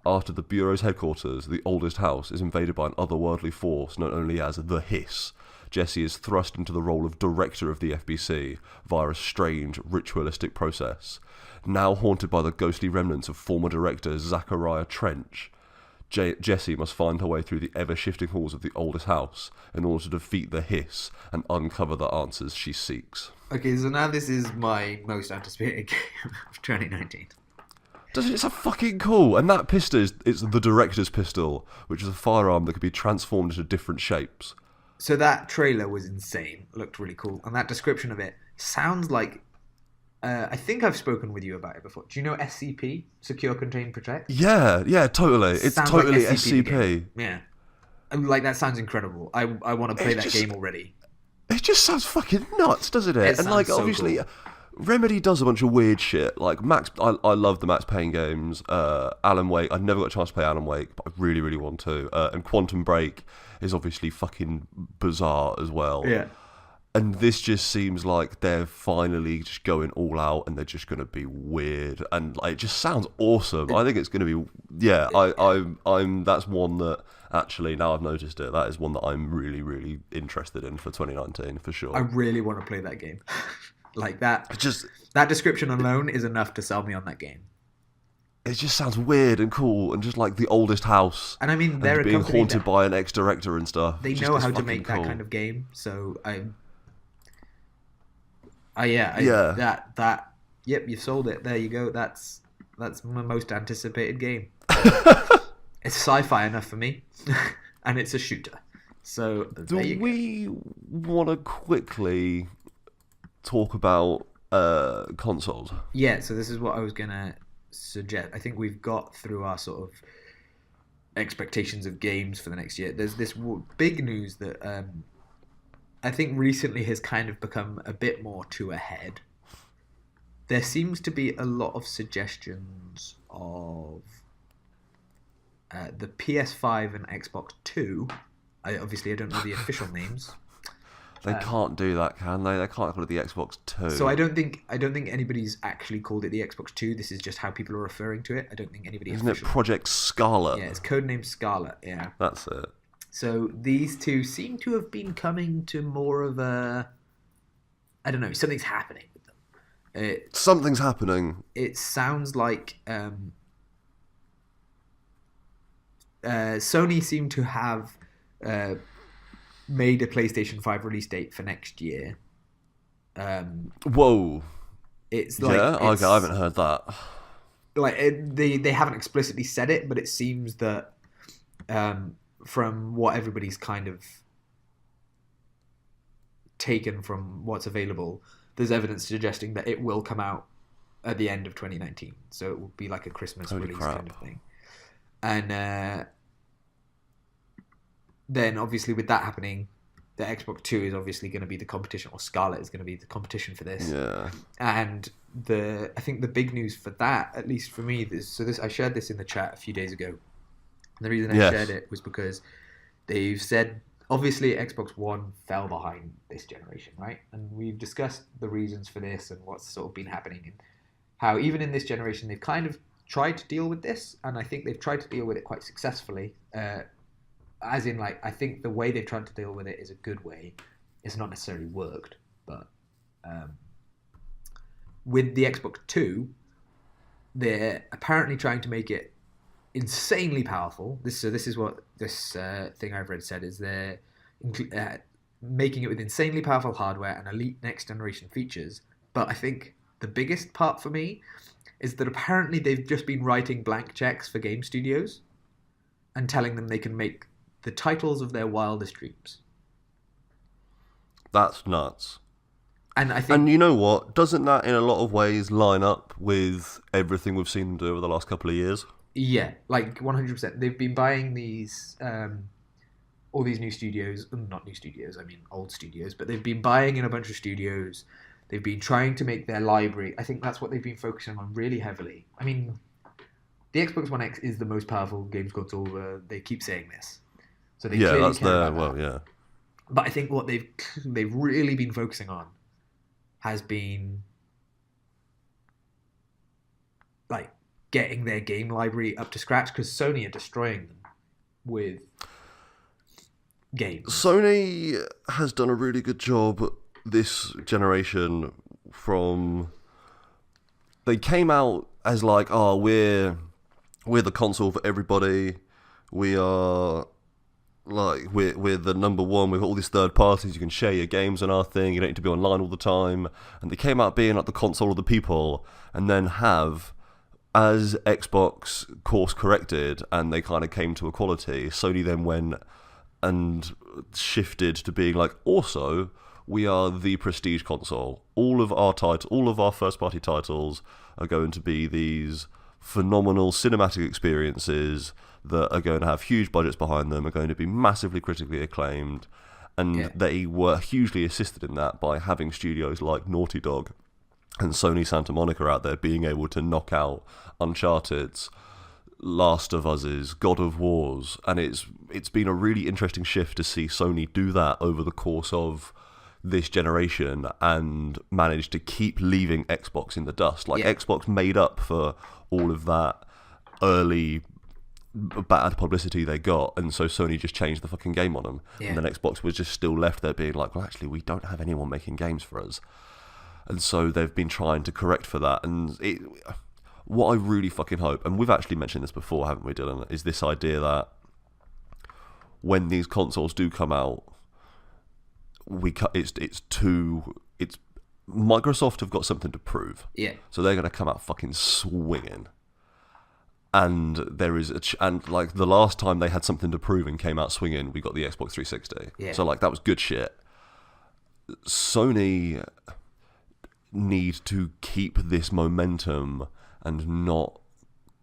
After the Bureau's headquarters, the Oldest House, is invaded by an otherworldly force known only as the Hiss. Jessie is thrust into the role of director of the FBC via a strange, ritualistic process. Now haunted by the ghostly remnants of former director Zachariah Trench, Jessie must find her way through the ever-shifting halls of the oldest house in order to defeat the hiss and uncover the answers she seeks. Okay, so now this is my most anticipated game of 2019. It's a fucking cool, and that pistol it's the director's pistol, which is a firearm that could be transformed into different shapes. So that trailer was insane. It looked really cool, and that description of it sounds like. I think I've spoken with you about it before. Do you know SCP, Secure, Contain, Protect? Yeah, totally. It's Sounds totally like SCP. Yeah, and like that sounds incredible. I want to play that game already. It just sounds fucking nuts, doesn't it? It And like sounds so obviously, cool. Remedy does a bunch of weird shit. Like Max, I love the Max Payne games. Alan Wake, I never got a chance to play Alan Wake, but I really, really want to. And Quantum Break is obviously fucking bizarre as well. Yeah. And this just seems like they're finally just going all out, and they're just going to be weird, and like, it just sounds awesome. I think it's going to be, yeah. I'm. That's one that actually, now I've noticed it, that is one that I'm really, really interested in for 2019 for sure. I really want to play that game. Like that. Just that description alone is enough to sell me on that game. It just sounds weird and cool, and just like the oldest house. And I mean, they're being haunted by an ex-director and stuff. They know how to make that kind of game, so That yep, you sold it. There you go. That's my most anticipated game. It's sci-fi enough for me, and it's a shooter. So do we want to quickly talk about consoles? Yeah. So this is what I was gonna suggest. I think we've got through our sort of expectations of games for the next year. There's this big news that I think recently has kind of become a bit more to a head. There seems to be a lot of suggestions of the PS5 and Xbox 2. I don't know the official names. They can't do that, can they? They can't call it the Xbox 2. So I don't think anybody's actually called it the Xbox 2. This is just how people are referring to it. I don't think anybody. Isn't it Project Scarlet? Yeah, it's codenamed Scarlet. Yeah, that's it. So these two seem to have been coming to more of a, I don't know, something's happening with them. Something's happening. It sounds like Sony seem to have made a PlayStation 5 release date for next year. Whoa. It's like... Yeah? Okay, I haven't heard that. Like, they haven't explicitly said it, but it seems that... from what everybody's kind of taken from what's available, there's evidence suggesting that it will come out at the end of 2019. So it will be like a Christmas release kind of thing. And then obviously with that happening, the Xbox 2 is obviously going to be the competition, or Scarlet is going to be the competition for this. Yeah. And I think the big news for that, at least for me, I shared this in the chat a few days ago. And the reason I shared it was because they've said, obviously, Xbox One fell behind this generation, right? And we've discussed the reasons for this and what's sort of been happening, and how even in this generation, they've kind of tried to deal with this, and I think they've tried to deal with it quite successfully. As in, like, I think the way they've tried to deal with it is a good way. It's not necessarily worked, but with the Xbox 2, they're apparently trying to make it insanely powerful. This is what this thing I've read said, is they're making it with insanely powerful hardware and elite next generation features. But I think the biggest part for me is that apparently they've just been writing blank checks for game studios and telling them they can make the titles of their wildest dreams. That's nuts. And I think, and you know what? Doesn't that in a lot of ways line up with everything we've seen them do over the last couple of years? Yeah, like 100%. They've been buying these, all these new studios, not new studios, I mean old studios, but they've been buying in a bunch of studios. They've been trying to make their library. I think that's what they've been focusing on really heavily. I mean, the Xbox One X is the most powerful games console. They keep saying this. So they clearly that's care their, about that. yeah. But I think what they've really been focusing on has been like getting their game library up to scratch, because Sony are destroying them with games. Sony has done a really good job this generation. They came out as like, oh, we're the console for everybody. We are like we're the number one with all these third parties. You can share your games on our thing. You don't need to be online all the time. And they came out being like the console of the people, and then as Xbox course corrected and they kind of came to equality, Sony then went and shifted to being like, also, we are the prestige console. All of our first party titles are going to be these phenomenal cinematic experiences that are going to have huge budgets behind them, are going to be massively critically acclaimed, and they were hugely assisted in that by having studios like Naughty Dog and Sony Santa Monica out there being able to knock out Uncharted's, Last of Us's, God of War's, and it's been a really interesting shift to see Sony do that over the course of this generation and manage to keep leaving Xbox in the dust. Like, Xbox made up for all of that early bad publicity they got, and so Sony just changed the fucking game on them. And then Xbox was just still left there being like, well, actually, we don't have anyone making games for us. And so they've been trying to correct for that. And what I really fucking hope, and we've actually mentioned this before, haven't we, Dylan, is this idea that when these consoles do come out, it's Microsoft have got something to prove. So they're going to come out fucking swinging. And there is and like the last time they had something to prove and came out swinging, we got the Xbox 360. So like that was good shit. Sony need to keep this momentum and not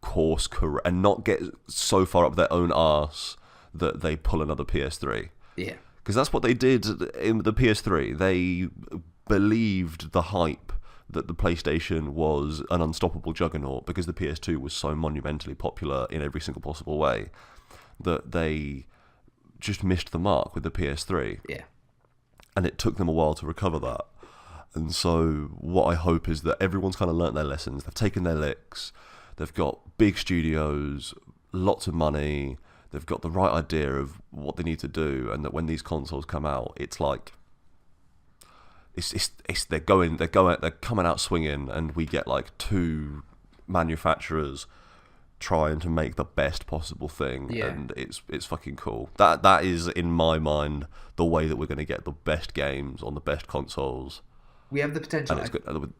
course correct and not get so far up their own arse that they pull another PS3. Because that's what they did in the PS3. They believed the hype that the PlayStation was an unstoppable juggernaut because the PS2 was so monumentally popular in every single possible way that they just missed the mark with the PS3. And it took them a while to recover that. And so what I hope is that everyone's kind of learnt their lessons. They've taken their licks. They've got big studios, lots of money. They've got the right idea of what they need to do, and that when these consoles come out, it's like they're coming out swinging, and we get like two manufacturers trying to make the best possible thing, and it's fucking cool. That is, in my mind, the way that we're going to get the best games on the best consoles. We have the potential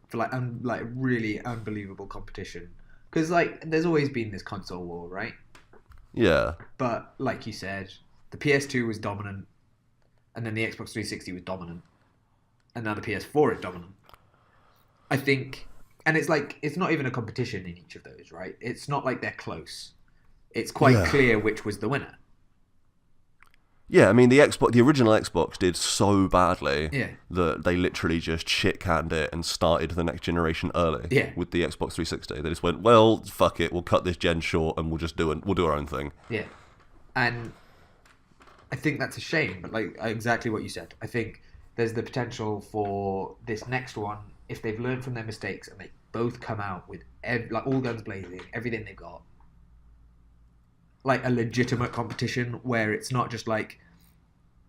for like really unbelievable competition, because like there's always been this console war, right? But like you said, the PS2 was dominant, and then the Xbox 360 was dominant, and now the PS4 is dominant. I think, and it's like it's not even a competition in each of those, right? It's not like they're close. It's quite clear which was the winner. Yeah, I mean the original Xbox did so badly that they literally just shit-canned it and started the next generation early with the Xbox 360. They just went, well, fuck it, we'll cut this gen short and we'll do our own thing. And I think that's a shame, but like exactly what you said. I think there's the potential for this next one, if they've learned from their mistakes and they both come out with like all guns blazing, everything they've got, like a legitimate competition where it's not just like,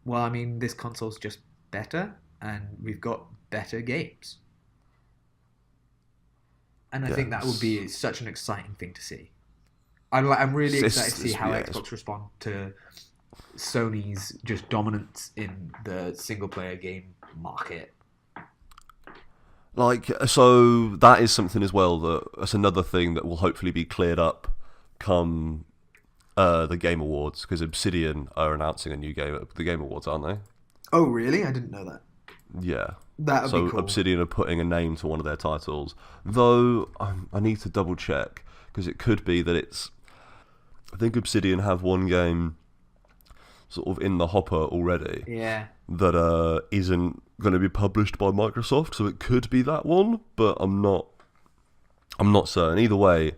well, I mean, this console's just better and we've got better games. And I think that would be such an exciting thing to see. I'm really excited to see how Xbox respond to Sony's just dominance in the single-player game market. Like, so that is something as well that's another thing that will hopefully be cleared up come the Game Awards, because Obsidian are announcing a new game at the Game Awards, aren't they? Oh, really? I didn't know that. Yeah. That would be cool. Obsidian are putting a name to one of their titles, though I need to double check, because it could be that it's... I think Obsidian have one game sort of in the hopper already that isn't going to be published by Microsoft, so it could be that one, but I'm not certain. Either way,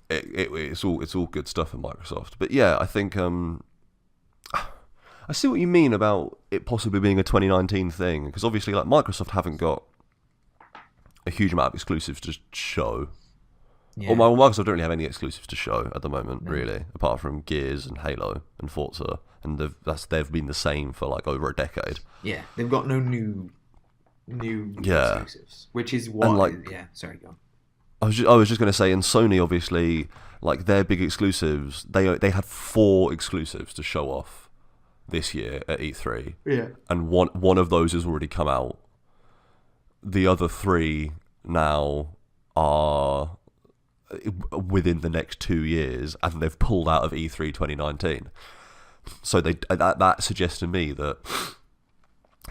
it's all good stuff in Microsoft. But yeah, I think I see what you mean about it possibly being a 2019 thing, because obviously, like, Microsoft haven't got a huge amount of exclusives to show. Well, Microsoft don't really have any exclusives to show at the moment, really, apart from Gears and Halo and Forza, and they've been the same for like over a decade. Yeah, they've got no new exclusives, which is what. Sorry, go on. I was just going to say, and Sony obviously, like their big exclusives, they had 4 exclusives to show off this year at E3, Yeah. and one of those has already come out. The other 3 now are within the next 2 years, and they've pulled out of E3 2019. So that suggests to me that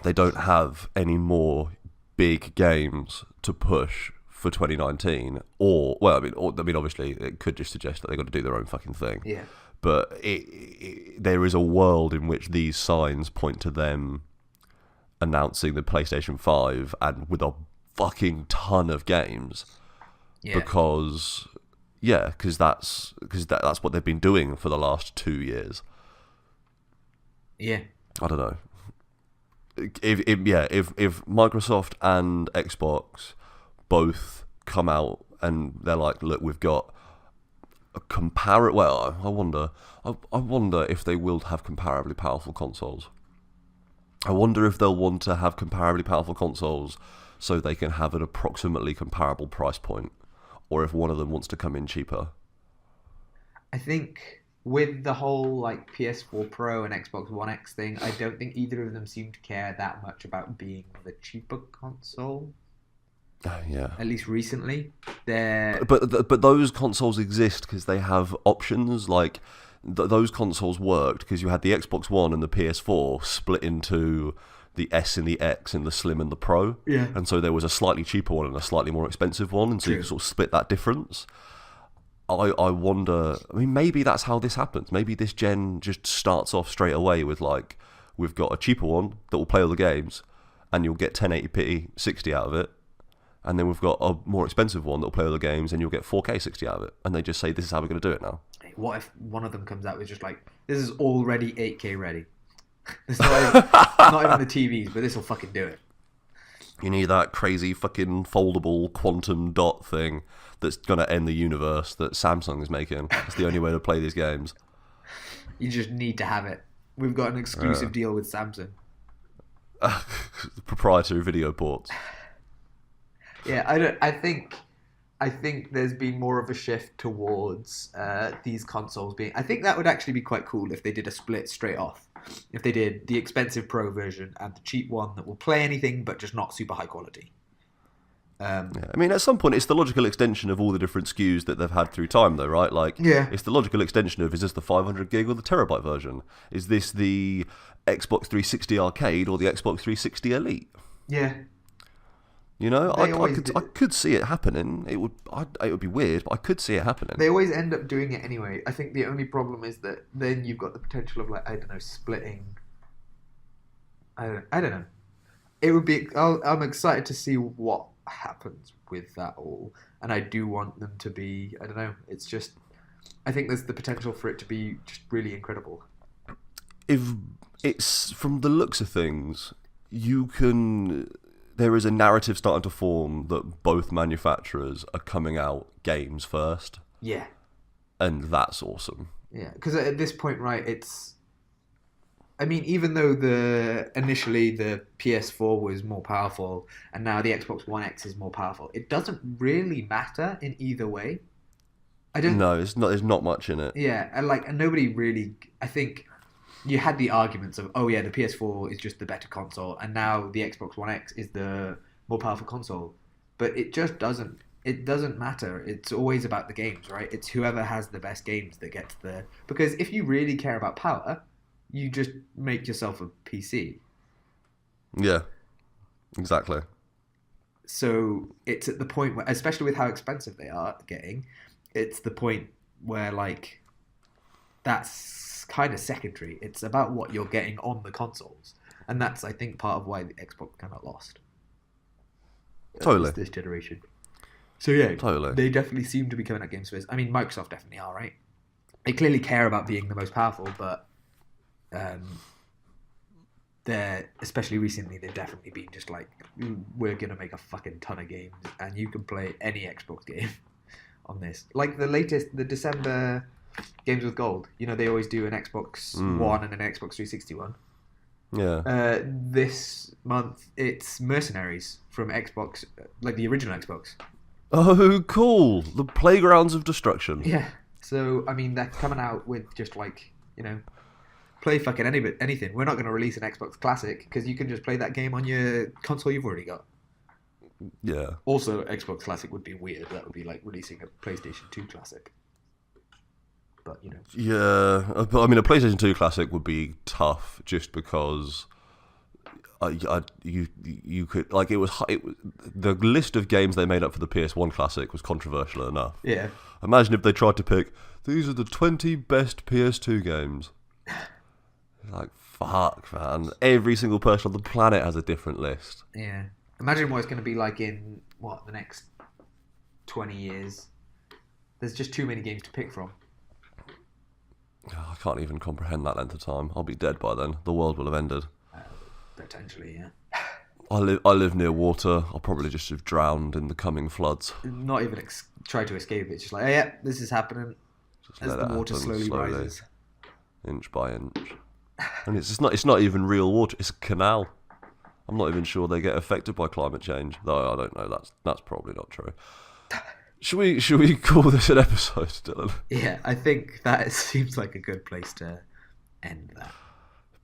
they don't have any more big games to push for 2019, or obviously it could just suggest that they've got to do their own fucking thing. Yeah. But there is a world in which these signs point to them announcing the PlayStation 5 and with a fucking ton of games. Yeah. Because that's what they've been doing for the last 2 years. Yeah. I don't know. If Microsoft and Xbox both come out and they're like, look, we've got a I wonder if they will have comparably powerful consoles. I wonder if they'll want to have comparably powerful consoles so they can have an approximately comparable price point, or if one of them wants to come in cheaper. I think with the whole like PS4 Pro and Xbox One X thing, I don't think either of them seem to care that much about being the cheaper console. Yeah. At least recently, they're But those consoles exist because they have options. Like those consoles worked because you had the Xbox One and the PS4 split into the S and the X and the Slim and the Pro. Yeah. And so there was a slightly cheaper one and a slightly more expensive one, and so you could sort of split that difference. I wonder. I mean, maybe that's how this happens. Maybe this gen just starts off straight away with like, we've got a cheaper one that will play all the games, and you'll get 1080p 60 out of it. And then we've got a more expensive one that will play all the games, and you'll get 4K 60 out of it. And they just say, this is how we're going to do it now. What if one of them comes out with just like, this is already 8K ready? It's not even the TVs, but this will fucking do it. You need that crazy fucking foldable quantum dot thing that's going to end the universe that Samsung is making. It's the only way to play these games. You just need to have it. We've got an exclusive deal with Samsung. Proprietary video ports. Yeah, I think there's been more of a shift towards these consoles being. I think that would actually be quite cool if they did a split straight off. If they did the expensive Pro version and the cheap one that will play anything but just not super high quality. I mean, at some point, it's the logical extension of all the different SKUs that they've had through time, though, right? Like, It's the logical extension of, is this the 500 gig or the terabyte version? Is this the Xbox 360 Arcade or the Xbox 360 Elite? Yeah. You know, I could see it happening. It would be weird, but I could see it happening. They always end up doing it anyway. I think the only problem is that then you've got the potential of like, I don't know, splitting. I don't know. It would be. I'm excited to see what happens with that all, and I do want them to be. I don't know. It's just. I think there's the potential for it to be just really incredible. If it's from the looks of things, you can. There is a narrative starting to form that both manufacturers are coming out games first. Yeah. And that's awesome. Yeah, because at this point, right, it's... I mean, even though initially the PS4 was more powerful and now the Xbox One X is more powerful, it doesn't really matter in either way. No, it's not. There's not much in it. Yeah, and nobody really... I think... You had the arguments of, oh yeah, the PS4 is just the better console, and now the Xbox One X is the more powerful console. But it just doesn't. It doesn't matter. It's always about the games, right? It's whoever has the best games that gets the. Because if you really care about power, you just make yourself a PC. Yeah, exactly. So it's at the point where, especially with how expensive they are getting, it's the point where like that's kind of secondary. It's about what you're getting on the consoles, and that's I think part of why the Xbox kind of lost. Totally. This generation. So yeah, totally. They definitely seem to be coming at games first. I mean, Microsoft definitely are, right? They clearly care about being the most powerful, but they're especially recently they've definitely been just like, we're gonna make a fucking ton of games, and you can play any Xbox game on this. Like the December Games with Gold. You know, they always do an Xbox One and an Xbox 360 one. Yeah. This month, it's Mercenaries from Xbox, like the original Xbox. Oh, cool! The Playgrounds of Destruction. Yeah. So I mean, they're coming out with just like play fucking anything. We're not going to release an Xbox Classic because you can just play that game on your console you've already got. Yeah. Also, Xbox Classic would be weird. That would be like releasing a PlayStation 2 Classic. But Yeah, but I mean, a PlayStation 2 Classic would be tough just because you could like the list of games they made up for the PS1 Classic was controversial enough. Yeah. Imagine if they tried to pick these are the 20 best PS2 games. Like fuck, man! Every single person on the planet has a different list. Yeah. Imagine what it's going to be like in the next 20 years. There's just too many games to pick from. I can't even comprehend that length of time. I'll be dead by then. The world will have ended. Potentially, yeah. I live near water. I'll probably just have drowned in the coming floods. Not even try to escape it. It's just like, oh, yeah, this is happening. Just As the water slowly rises. Inch by inch. And it's not even real water. It's a canal. I'm not even sure they get affected by climate change. Though I don't know. That's probably not true. Should we call this an episode, Dylan? Yeah, I think that seems like a good place to end that.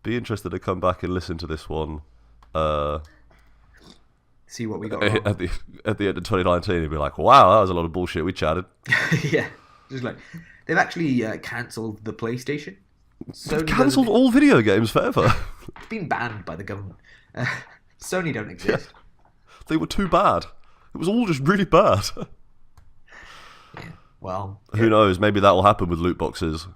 Be interested to come back and listen to this one. See what we got wrong. At the end of 2019, you'd be like, "Wow, that was a lot of bullshit. We chatted." Yeah, just like they've actually cancelled the PlayStation. They've cancelled all video games forever. It's been banned by the government. Sony don't exist. They were too bad. It was all just really bad. Yeah. Well, who knows? Maybe that will happen with loot boxes.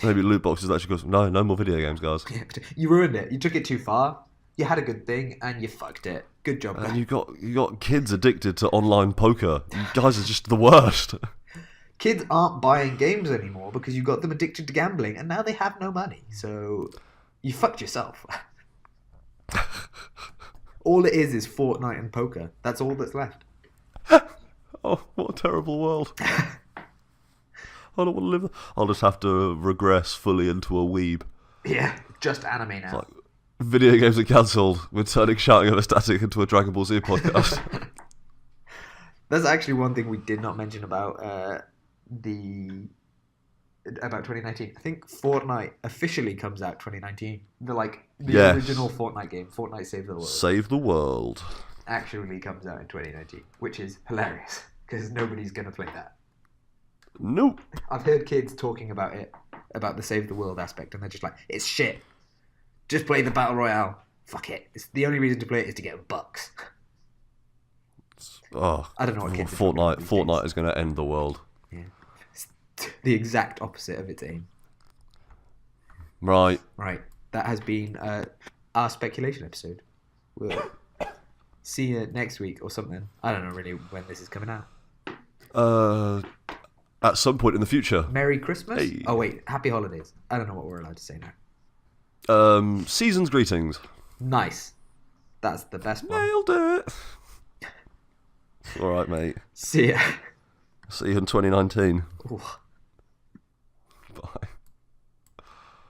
Maybe loot boxes actually goes, no more video games, guys. Yeah, you ruined it. You took it too far. You had a good thing and you fucked it. Good job, guys. And you got kids addicted to online poker. You guys are just the worst. Kids aren't buying games anymore because you got them addicted to gambling and now they have no money. So you fucked yourself. All it is Fortnite and poker. That's all that's left. Oh, what a terrible world. I don't want to live. I'll just have to regress fully into a weeb. Yeah, just anime now. It's like, video games are cancelled. We're turning Shouting Over Static into a Dragon Ball Z podcast. That's actually one thing we did not mention about 2019. I think Fortnite officially comes out 2019. The original Fortnite game, Fortnite Save the World. Save the World. Actually comes out in 2019, which is hilarious because nobody's going to play that. Nope. I've heard kids talking about it, about the Save the World aspect, and they're just like, it's shit. Just play the Battle Royale. Fuck it. It's the only reason to play it is to get bucks. Oh, I don't know what kids Fortnite is going to end the world. Yeah. It's the exact opposite of its aim. Right. That has been our speculation episode. We'll see you next week or something. I don't know really when this is coming out. At some point in the future. Merry Christmas? Hey. Oh wait, Happy Holidays. I don't know what we're allowed to say now. Season's greetings. Nice. That's the best one. Nailed it. All right, mate. See ya. See you in 2019. Ooh. Bye.